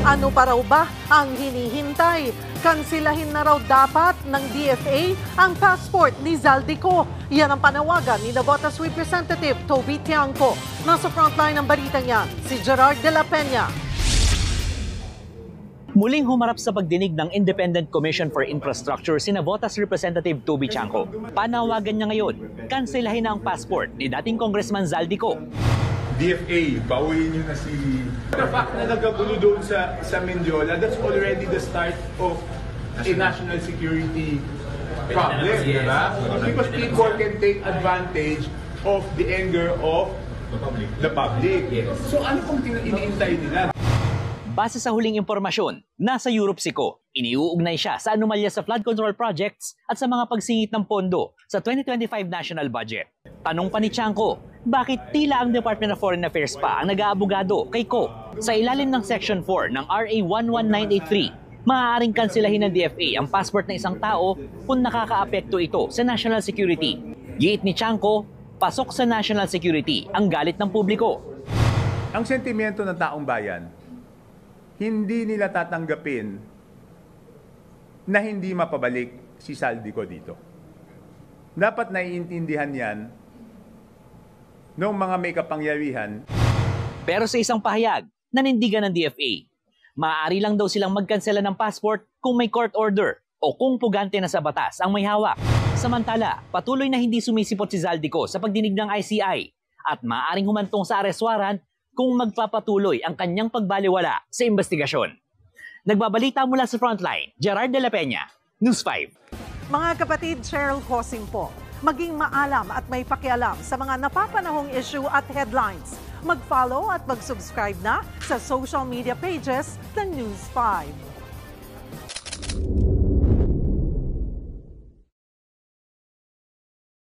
Ano pa raw ba ang hinihintay? Kansilahin na raw dapat ng DFA ang passport ni Zaldico. Yan ang panawagan ni Navotas Representative Toby Tiangco. Nasa frontline ng balitang yan, si Gerard de la Peña. Muling humarap sa pagdinig ng Independent Commission for Infrastructure si Navotas Representative Toby Tiangco. Panawagan niya ngayon, kansilahin na ang passport ni dating Congressman Zaldico. DFA, bawiin nyo na si... The fact na nagkagulo doon sa Mendiola, that's already the start of a national security problem, di ba? Because people can take advantage of the anger of the public. So ano pong iniintay nila? Base sa huling impormasyon, nasa Europe si Ko. Iniuugnay siya sa anomalya sa flood control projects at sa mga pagsingit ng pondo sa 2025 national budget. Tanong pa ni Tiangco, bakit tila ang Department of Foreign Affairs pa ang nag-aabogado kay Ko? Sa ilalim ng Section 4 ng RA 11983, maaaring kansilahin ng DFA ang passport ng isang tao kung nakakaapekto ito sa national security. Giit ni Tiangco, pasok sa national security ang galit ng publiko. Ang sentimiento ng taong bayan, hindi nila tatanggapin na hindi mapabalik si Zaldico dito. Dapat naiintindihan yan noong mga may kapangyarihan. Pero sa isang pahayag, nanindigan ng DFA. Maaari lang daw silang magkansela ng passport kung may court order o kung pugante na sa batas ang may hawak. Samantala, patuloy na hindi sumisipot si Zaldico sa pagdinig ng ICI at maaaring humantong sa arrest warrant kung magpapatuloy ang kanyang pagbaliwala sa investigasyon. Nagbabalita mula sa Frontline, Gerard de la Peña, News 5. Mga kapatid, Cheryl Hosing po. Maging maalam at may pakialam sa mga napapanahong issue at headlines. Mag-follow at mag-subscribe na sa social media pages ng News 5.